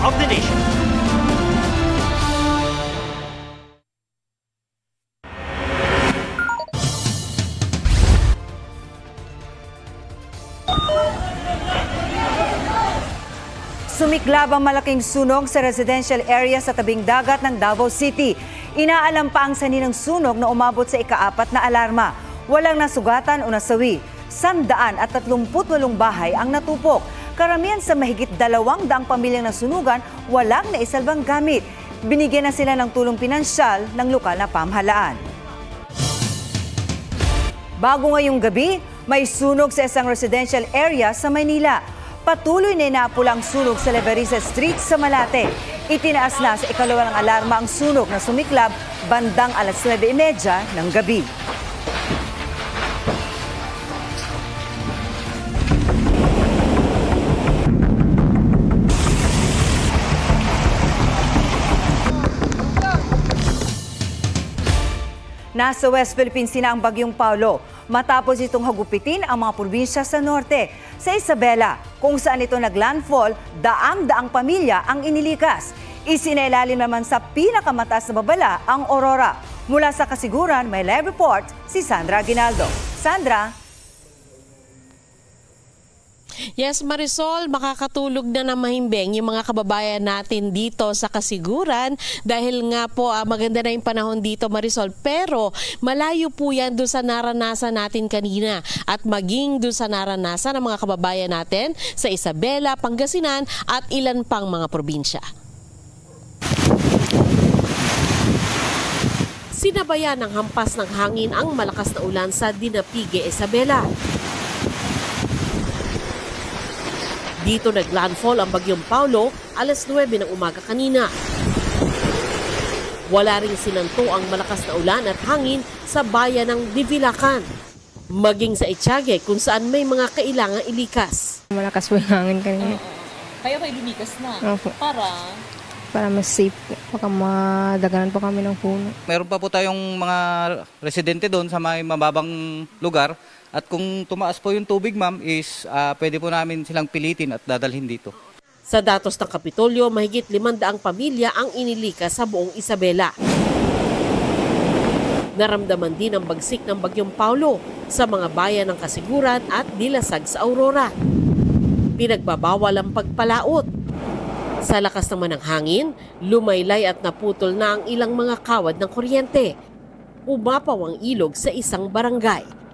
of the nation. Sumiklab ang malaking sunog sa residential area sa tabing dagat ng Davao City. Inaalam pa ang sanhi ng sunog na umabot sa ika-4 na alarma. Walang nasugatan o nasawi. 138 bahay ang natupok. Karamihan sa mahigit 200 pamilyang nasunugan, walang naisalbang gamit. Binigyan na sila ng tulong pinansyal ng lokal na pamahalaan. Bago ngayong gabi, may sunog sa isang residential area sa Maynila. Patuloy na inaapula ang sunog sa Leverisa Street sa Malate. Itinaas na sa ikalawa ng alarma ang sunog na sumiklab bandang alas 9:30 ng gabi. Nasa West Philippines na ang bagyong Paulo. Matapos itong hagupitin ang mga probinsya sa norte. Sa Isabela, kung saan ito naglandfall, daang-daang pamilya ang inilikas. Isinailalim naman sa pinakamataas na babala ang Aurora. Mula sa Kasiguran, may live report si Sandra Aguinaldo. Sandra? Yes, Marisol, makakatulog na ng mahimbing yung mga kababayan natin dito sa Kasiguran dahil nga po maganda na yung panahon dito, Marisol, pero malayo po yan doon sa naranasan natin kanina at maging doon sa naranasan ng mga kababayan natin sa Isabela, Pangasinan at ilan pang mga probinsya. Sinabayan ng hampas ng hangin ang malakas na ulan sa Dinapigue, Isabela. Dito naglandfall ang bagyong Paulo alas 9 ng umaga kanina. Wala ring sinanto ang malakas na ulan at hangin sa bayan ng Divilacan. Maging sa Etiague kung saan may mga kailangang ilikas. Malakas po yung hangin kanina. Kaya kayo lumikas na? Opo. Para mas safe po. Baka madaganan po kami ng puno. Meron pa po tayong mga residente doon sa may mababang lugar. At kung tumaas po yung tubig, ma'am, is pwede po namin silang pilitin at dadalhin dito. Sa datos ng Kapitolyo, mahigit 500 pamilya ang inilikas sa buong Isabela. Naramdaman din ang bagsik ng bagyong Paulo sa mga bayan ng Kasiguran at Dilasag sa Aurora. Pinagbabawal ang pagpalaot. Sa lakas naman ng hangin, lumaylay at naputol na ang ilang mga kawad ng kuryente. Umapaw ang ilog sa isang barangay.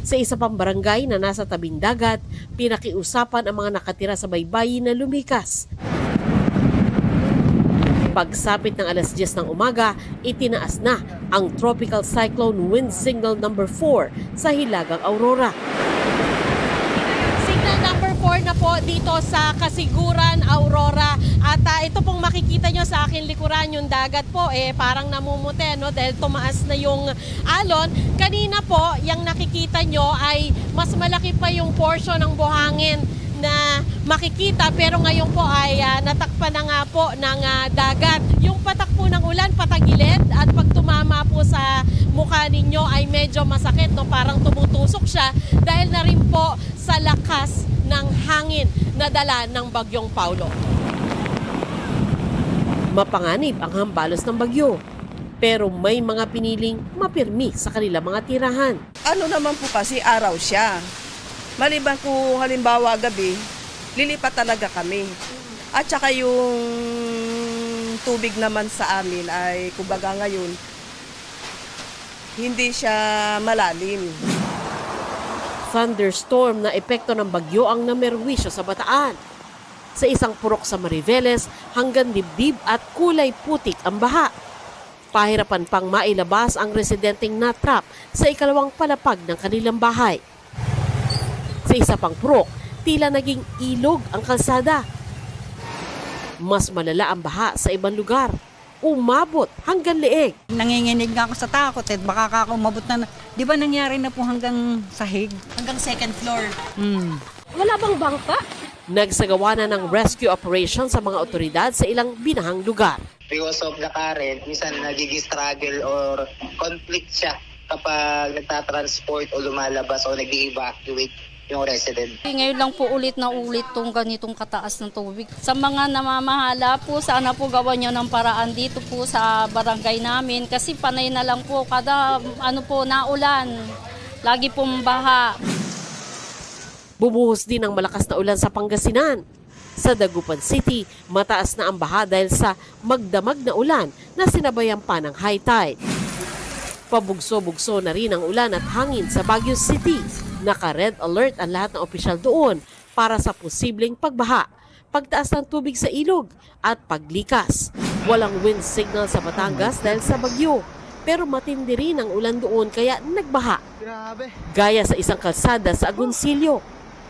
Sa isa pang barangay na nasa tabing dagat, pinakiusapan ang mga nakatira sa baybayin na lumikas. Pagsapit ng alas 10 ng umaga, itinaas na ang Tropical Cyclone Wind Signal number 4 sa Hilagang Aurora. Signal number 4 na po dito sa Kasiguran, Aurora. At ito pong makikita nyo sa akin likuran, yung dagat po parang namumute, no? Dahil tumaas na yung alon. Kanina po, yung nakikita nyo ay mas malaki pa yung portion ng buhangin na makikita, pero ngayon po ay natakpan na nga po ng dagat. Yung patak po ng ulan, patagilid, at pag tumama po sa mukha ninyo ay medyo masakit, no? Parang tumutusok siya dahil na rin po sa lakas ng hangin na dala ng bagyong Paulo. Mapanganib ang hambalos ng bagyo, pero may mga piniling mapirmi sa kanilang mga tirahan. Ano naman po kasi araw siya. Maliban kung halimbawa gabi, lilipat talaga kami. At saka yung tubig naman sa amin ay kumbaga ngayon, hindi siya malalim. Thunderstorm na epekto ng bagyo ang namerwisyo sa Bataan. Sa isang purok sa Mariveles, hanggang dibdib at kulay putik ang baha. Pahirapan pang mailabas ang residenteng natrap sa ikalawang palapag ng kanilang bahay. Sa isa pang purok, tila naging ilog ang kalsada. Mas malala ang baha sa ibang lugar. Umabot hanggang leeg. Nanginginig nga ako sa takot baka umabot na. Di ba nangyari na po hanggang sahig? Hanggang second floor. Wala bang bangka? Nagsagawa na ng rescue operation sa mga otoridad sa ilang binahang lugar. Because of the current, minsan nagiging struggle or conflict siya kapag nagtatransport o lumalabas o nag-evacuate. yung resident. Ngayon lang po ulit na ulit tong ganitong kataas ng tubig. Sa mga namamahala po, sana po gawan nyo ng paraan dito po sa barangay namin kasi panay na lang po kada naulan. Lagi pong baha. Bumuhos din ang malakas na ulan sa Pangasinan. Sa Dagupan City, mataas na ang baha dahil sa magdamag na ulan na sinabayan pa ng high tide. Pabugso-bugso na rin ang ulan at hangin sa Baguio City. Naka-red alert ang lahat ng opisyal doon para sa posibleng pagbaha, pagtaas ng tubig sa ilog at paglikas. Walang wind signal sa Batangas dahil sa bagyo, pero matindi rin ang ulan doon kaya nagbaha. Gaya sa isang kalsada sa Agoncillo,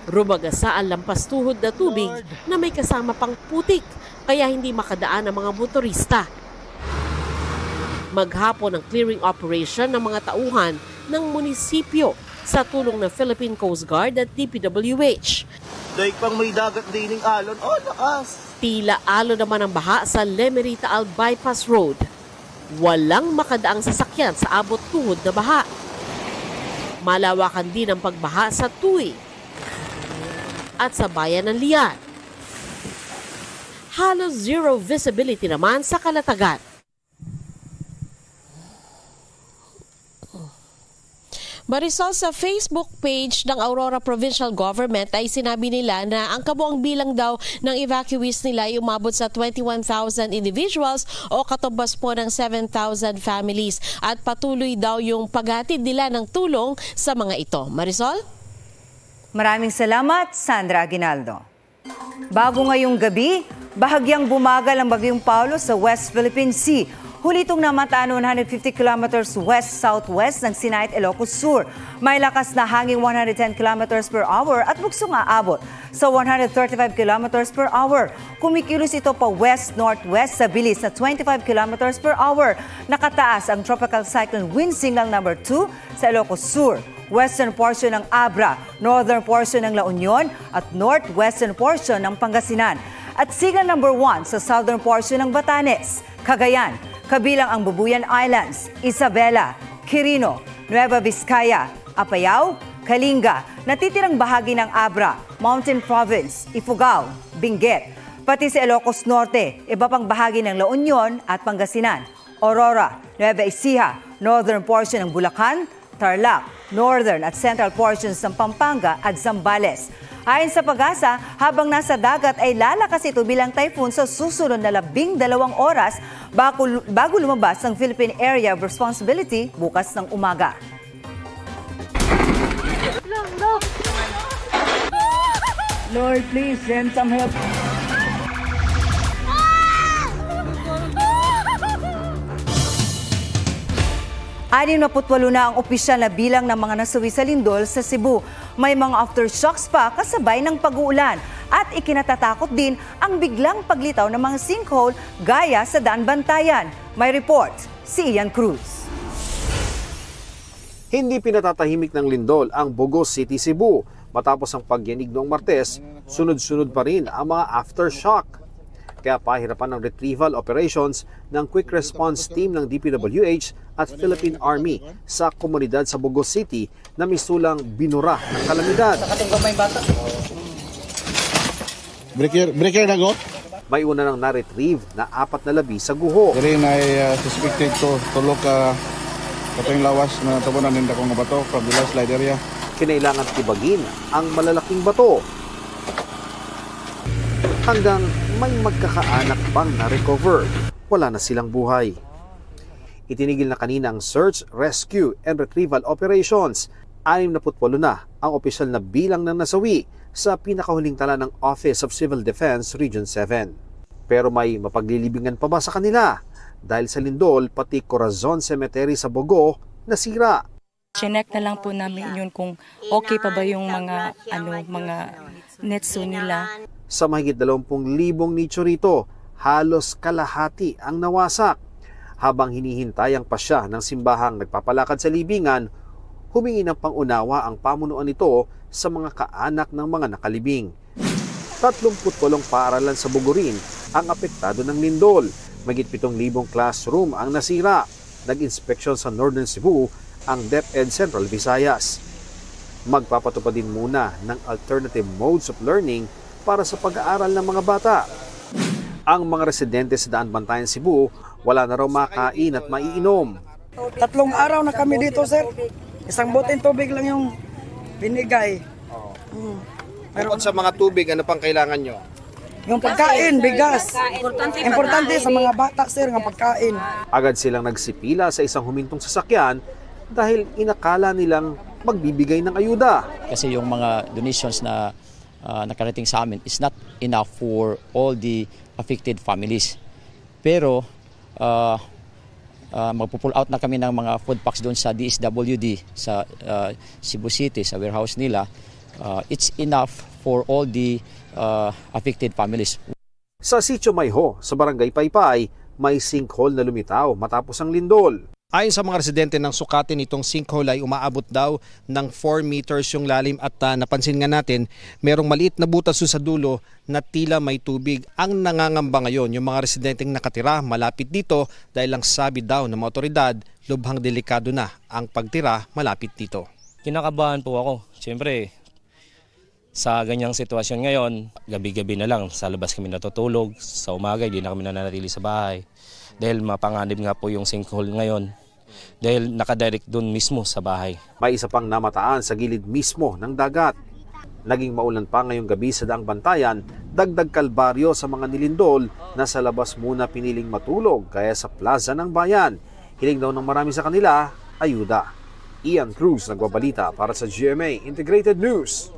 rumagasa ang lampas tuhod na tubig na may kasama pang putik kaya hindi makadaan ang mga motorista. Maghapon ang clearing operation ng mga tauhan ng munisipyo sa tulong ng Philippine Coast Guard at DPWH. Dahil pang may dagat din ng alon, lakas! Tila alon naman ang baha sa Lemerita-Al Bypass Road. Walang makadaang sasakyan sa abot tuhod na baha. Malawakan din ang pagbaha sa Tuy at sa bayan ng Lian. Halos zero visibility naman sa Kalatagan. Marisol, sa Facebook page ng Aurora Provincial Government ay sinabi nila na ang kabuang bilang daw ng evacuees nila ay umabot sa 21,000 individuals o katumbas po ng 7,000 families at patuloy daw yung paghatid nila ng tulong sa mga ito. Marisol? Maraming salamat, Sandra Aguinaldo. Bago ngayong gabi, bahagyang bumagal ang Bagyong Paulo sa West Philippine Sea. Huli itong namataan 150 kilometers west-southwest ng Sinai at Ilocos Sur. May lakas na hangin 110 kilometers per hour at buksong aabot sa 135 kilometers per hour. Kumikilos ito pa west-northwest sa bilis na 25 kilometers per hour. Nakataas ang Tropical Cyclone Wind Signal number 2 sa Ilocos Sur, western portion ng Abra, northern portion ng La Union at northwestern portion ng Pangasinan. At signal number 1 sa southern portion ng Batanes, Cagayan, kabilang ang Bubuyan Islands, Isabela, Quirino, Nueva Vizcaya, Apayao, Kalinga, natitirang bahagi ng Abra, Mountain Province, Ifugao, Benguet, pati sa Ilocos Norte, iba pang bahagi ng La Union at Pangasinan, Aurora, Nueva Ecija, northern portion ng Bulacan, Tarlac, northern at central portions ng Pampanga at Zambales. Ayon sa Pag-asa, habang nasa dagat ay lalakas ito bilang typhoon sa susunod na 12 oras bago lumabas ng Philippine Area of Responsibility bukas ng umaga. Lord, please send some help. Anim na 48 na ang opisyal na bilang ng mga nasawi sa lindol sa Cebu. May mga aftershocks pa kasabay ng pag-uulan. At ikinatatakot din ang biglang paglitaw ng mga sinkhole gaya sa Daan Bantayan. May report si Ian Cruz. Hindi pinatatahimik ng lindol ang Bugos City, Cebu. Matapos ang pagyanig noong Martes, sunod-sunod pa rin ang mga aftershock. Kaya pahirapan ng retrieval operations ng Quick Response Team ng DPWH at Philippine Army sa komunidad sa Bugos City na misulang binura ng kalamidad. Breaker na go? May una nang na-retrieve na 4 na labi sa guho. Diri na suspected to tulog ka katong lawas na tabunan ninda kong bato from the slide area. Kinailangan tibagin ang malalaking bato hanggang may magkakaanak pang na-recover. Wala na silang buhay. Itinigil na kanina ang search, rescue, and retrieval operations. 68 na ang opisyal na bilang ng nasawi sa pinakahuling tala ng Office of Civil Defense Region 7. Pero may mapaglilibingan pa ba sa kanila? Dahil sa lindol, pati Corazon Cemetery sa Bogo nasira. Chinek na lang po namin yun kung okay pa ba yung mga netso nila. Sa mahigit 20,000 nicho rito, halos kalahati ang nawasak. Habang hinihintay ang pasya ng simbahang nagpapalakad sa libingan, humingi ng pangunawa ang pamunuan nito sa mga kaanak ng mga nakalibing. 38 paaralan sa Bugurin ang apektado ng lindol. Mahigit 7,000 classroom ang nasira. Nag-inspeksyon sa Northern Cebu ang DepEd Central Visayas. Magpapatupad din muna ng alternative modes of learning para sa pag-aaral ng mga bata. Ang mga residente sa Daan Bantayan, Cebu, wala na raw makain at maiinom. 3 araw na kami dito, sir. Isang boteng tubig lang yung binigay. Pero sa mga tubig, ano pang kailangan nyo? Yung pagkain, bigas. Importante sa mga bata, sir, ng pagkain. Agad silang nagsipila sa isang humintong sasakyan dahil inakala nilang magbibigay ng ayuda. Kasi yung mga donations na nakarating sa amin is not enough for all the affected families. Pero magpo-pull out na kami ng mga food packs doon sa DSWD sa Cebu City, sa warehouse nila. It's enough for all the affected families. Sa Sitio Mayho, sa Barangay Paypay, may sinkhole na lumitaw matapos ang lindol. Ayon sa mga residente ng Sukatin, itong sinkhole ay umaabot daw ng 4 meters yung lalim at napansin nga natin, merong maliit na butas sa dulo na tila may tubig. Ang nangangamba ngayon, yung mga residenteng nakatira malapit dito dahil lang sabi daw ng mga otoridad, lubhang delikado na ang pagtira malapit dito. Kinakabahan po ako. Siyempre, sa ganyang sitwasyon ngayon, gabi-gabi na lang sa labas kami natutulog. Sa umaga, hindi na kami nananatili sa bahay. Dahil mapanganib nga po yung sinkhole ngayon. Dahil nakadirect doon mismo sa bahay. May isa pang namataan sa gilid mismo ng dagat. Naging maulan pa ngayong gabi sa Daang Bantayan, dagdag kalbaryo sa mga nilindol na sa labas muna piniling matulog kaya sa plaza ng bayan. Hiling daw ng marami sa kanila, ayuda. Ian Cruz nagbabalita para sa GMA Integrated News.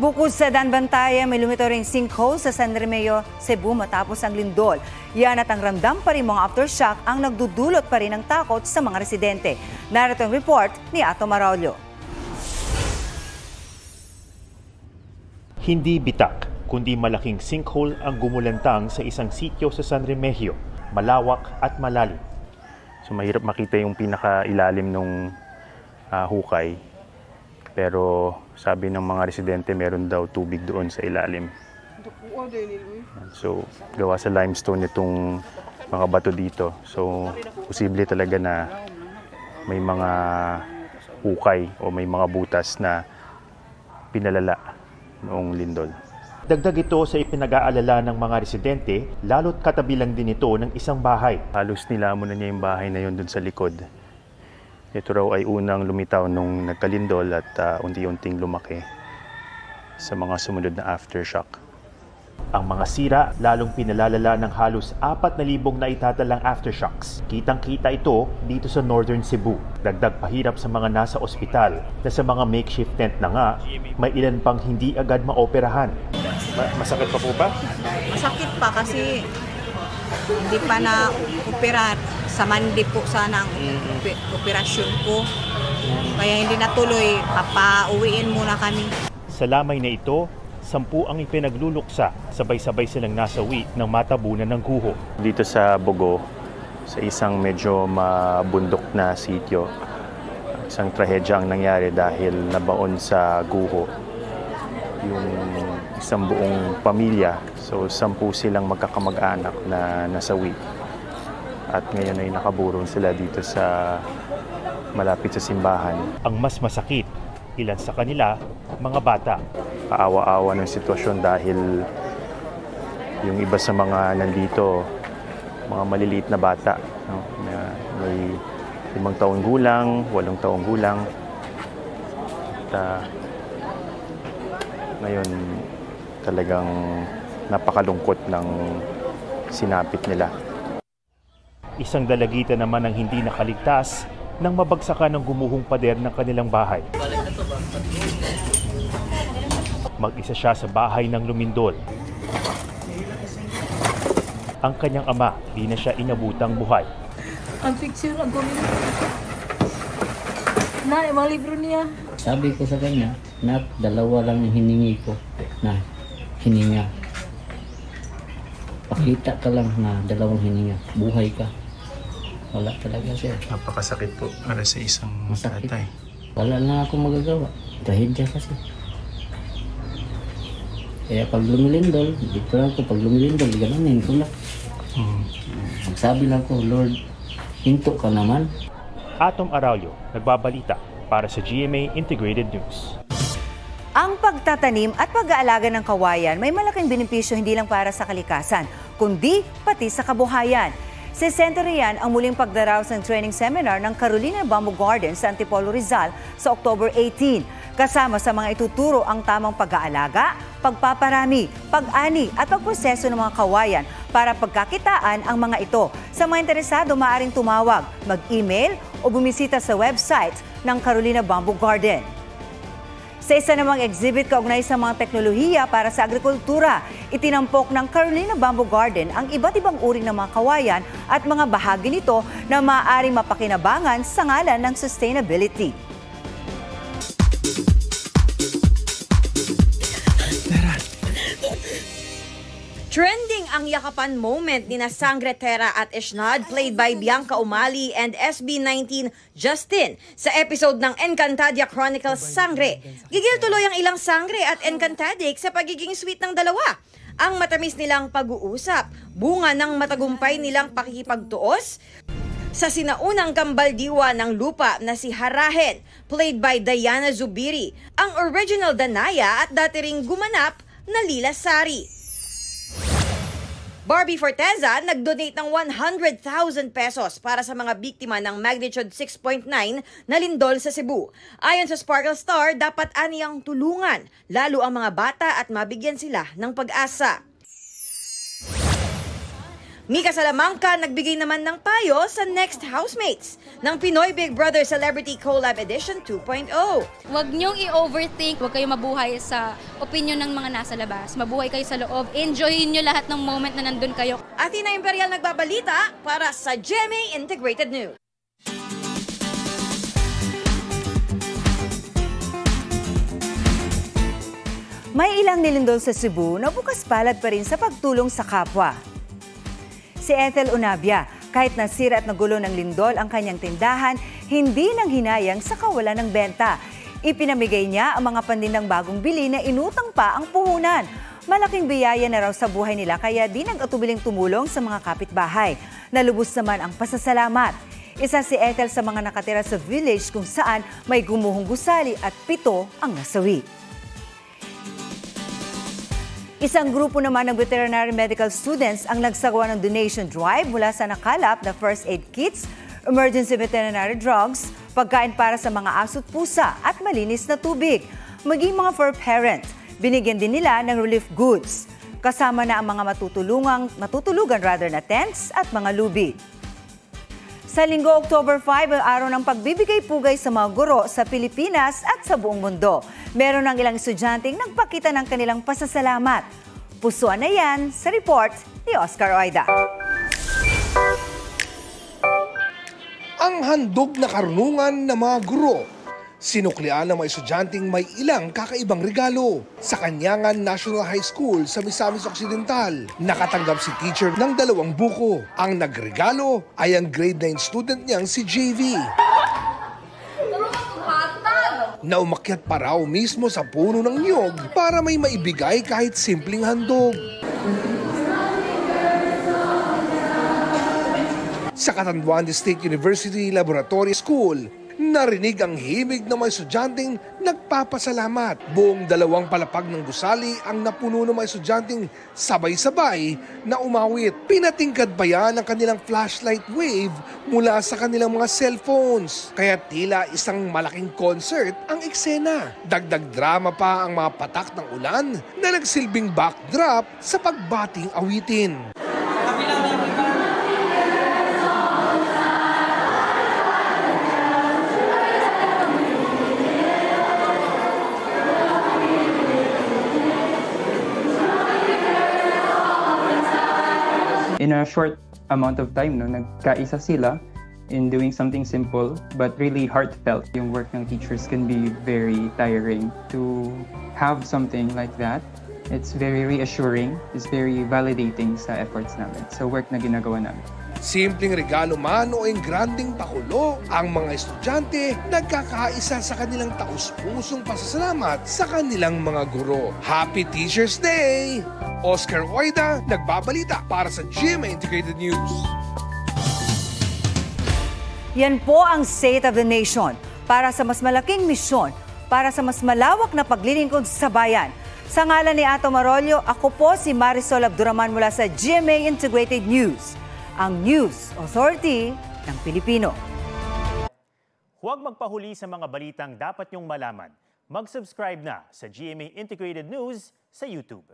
Bukod sa Daan Bantayan, may lumitaw ring sinkhole sa San Remeo, Cebu matapos ang lindol. Yan at ang ramdam pa rin mga aftershock ang nagdudulot pa rin ng takot sa mga residente. Narito ang report ni Ato Maraulio. Hindi bitak, kundi malaking sinkhole ang gumulantang sa isang sitio sa San Remigio, malawak at malalim. So mahirap makita yung pinakailalim ng hukay. Pero sabi ng mga residente, meron daw tubig doon sa ilalim. So, gawa sa limestone itong mga bato dito. So, posible talaga na may mga hukay o may mga butas na pinalala noong lindol. Dagdag ito sa ipinag-aalala ng mga residente, lalo't katabi lang din ito ng isang bahay. Halos nilamon na niya yung bahay na yun doon sa likod. Ito raw ay unang lumitaw nung nagkalindol at unti-unting lumaki sa mga sumunod na aftershock. Ang mga sira lalong pinalalala ng halos 4,000 na itatalang aftershocks. Kitang-kita ito dito sa Northern Cebu. Dagdag pahirap sa mga nasa ospital na sa mga makeshift tent na nga, may ilan pang hindi agad maoperahan. Masakit pa po ba? Masakit pa kasi hindi pa na-opera. Sa Monday po sana ang operasyon ko. Kaya hindi natuloy, papauwiin muna kami. Sa lamay na ito, 10 ang ipinagluluksa. Sabay-sabay silang nasawi ng matabunan ng guho. Dito sa Bogo, sa isang medyo mabundok na sitio, isang trahedya ang nangyari dahil nabaon sa guho yung isang buong pamilya. So 10 silang magkakamag-anak na nasawi. At ngayon ay nakaburong sila dito sa malapit sa simbahan. Ang mas masakit, ilan sa kanila, mga bata. Kaawa-awa ng sitwasyon dahil yung iba sa mga nandito, mga maliliit na bata, no? May 5 taong gulang, 8 taong gulang. At ngayon talagang napakalungkot ng sinapit nila. Isang dalagita naman ang hindi nakaligtas nang mabagsakan ng gumuhong pader ng kanilang bahay. Mag-isa siya sa bahay ng lumindol. Ang kanyang ama, di na siya inabutang buhay. Ang picture ang gumito. Na, mga libro niya. Sabi ko sa kanya, Nak, 2 lang yung hiningi ko na hininga. Pakita ka lang na 2 hininga. Buhay ka. Wala talaga siya. Napakasakit po para sa isang tatay. Wala na akong magagawa. Dahil siya kasi. Kaya pag lumilindol, dito lang ko. Pag lumilindol, gananin ko lang. Magsabi lang ko, Lord, hinto ka naman. Atom Araujo, nagbabalita Para sa GMA Integrated News. Ang pagtatanim at pag-aalaga ng kawayan may malaking benepisyo hindi lang para sa kalikasan, kundi pati sa kabuhayan. Sa sentro riyan ang muling pagdaraos ng training seminar ng Carolina Bamboo Garden sa Antipolo, Rizal sa October 18. Kasama sa mga ituturo ang tamang pag-aalaga, pagpaparami, pag-ani at pagproseso ng mga kawayan para pagkakitaan ang mga ito. Sa mga interesado, maaaring tumawag, mag-email o bumisita sa website ng Carolina Bamboo Garden. Sa isa namang exhibit kaugnay sa mga teknolohiya para sa agrikultura, itinampok ng Carolina Bamboo Garden ang iba't ibang uri ng mga kawayan at mga bahagi nito na maaaring mapakinabangan sa ngalan ng sustainability. Trending ang yakapan moment ni Sangre Terra at Eshnad played by Bianca Umali and SB19 Justin sa episode ng Encantadia Chronicles Sangre. Gigil tuloy ang ilang Sangre at Encantadik sa pagiging sweet ng dalawa. Ang matamis nilang pag-uusap, bunga ng matagumpay nilang pakikipagtuos sa sinaunang kambaldiwa ng lupa na si Harahen, played by Diana Zubiri, ang original Danaya at dati ring gumanap na Lila Sari. Barbie Forteza nag-donate ng 100,000 pesos para sa mga biktima ng magnitude 6.9 na lindol sa Cebu. Ayon sa Sparkle Star, dapat aniyang tulungan, lalo ang mga bata at mabigyan sila ng pag-asa. Mika Salamanca nagbigay naman ng payo sa next housemates ng Pinoy Big Brother Celebrity Collab Edition 2.0. Huwag niyong i-overthink, huwag kayong mabuhay sa opinion ng mga nasa labas. Mabuhay kayo sa loob, enjoyin niyo lahat ng moment na nandun kayo. Athena Imperial nagbabalita para sa GMA Integrated News. May ilang nilindol sa Cebu na bukas palad pa rin sa pagtulong sa kapwa. Si Ethel Unabia, kahit nasira at nagulo ng lindol ang kanyang tindahan, hindi nang hinayang sa kawalan ng benta. Ipinamigay niya ang mga pandindang bagong bili na inutang pa ang puhunan. Malaking biyaya na raw sa buhay nila kaya di nag-atubiling tumulong sa mga kapitbahay. Nalubos naman ang pasasalamat. Isa si Ethel sa mga nakatira sa village kung saan may gumuhong gusali at 7 ang nasawi. Isang grupo naman ng veterinary medical students ang nagsagawa ng donation drive mula sa nakalap na first aid kits, emergency veterinary drugs, pagkain para sa mga aso't pusa at malinis na tubig. Maging mga fur parent, binigyan din nila ng relief goods. Kasama na ang mga matutulugan na tents at mga lubi. Sa linggo, October 5, ang araw ng pagbibigay pugay sa mga guro sa Pilipinas at sa buong mundo. Meron ng ilang estudyanteng nagpakita ng kanilang pasasalamat. Pusuan na yan sa report ni Oscar Oida. Ang handog na karunungan ng mga guro. Sinuklian ng mga estudyanteng may ilang kakaibang regalo. Sa Kanyangan National High School sa Misamis Occidental, nakatanggap si teacher ng 2 buko. Ang nagregalo ay ang grade 9 student niyang si JV. Na umakyat pa raw mismo sa puno ng niyog para may maibigay kahit simpleng handog. Sa Catanduan State University Laboratory School, narinig ang himig ng mga estudyanteng nagpapasalamat. Buong 2 palapag ng gusali ang napuno ng mga estudyanteng sabay-sabay na umawit. Pinatingkad pa yan ang kanilang flashlight wave mula sa kanilang mga cellphones. Kaya tila isang malaking concert ang eksena. Dagdag drama pa ang mga patak ng ulan na nagsilbing backdrop sa pagbating awitin. In a short amount of time, nagkaisa sila in doing something simple but really heartfelt. Yung work ng teachers can be very tiring. To have something like that, it's very reassuring, it's very validating sa efforts namin, sa work na ginagawa namin. Simpleng regalo man o engranding pakulo, ang mga estudyante nagkakaisa sa kanilang taus-pusong pasasalamat sa kanilang mga guro. Happy Teacher's Day! Oscar Oida, nagbabalita para sa GMA Integrated News. Yan po ang State of the Nation. para sa mas malaking misyon, para sa mas malawak na paglilingkod sa bayan. Sa ngalan ni Ato Marolio, ako po si Marisol Abduraman mula sa GMA Integrated News, ang News Authority ng Pilipino. Huwag magpahuli sa mga balitang dapat niyong malaman. Mag-subscribe na sa GMA Integrated News sa YouTube.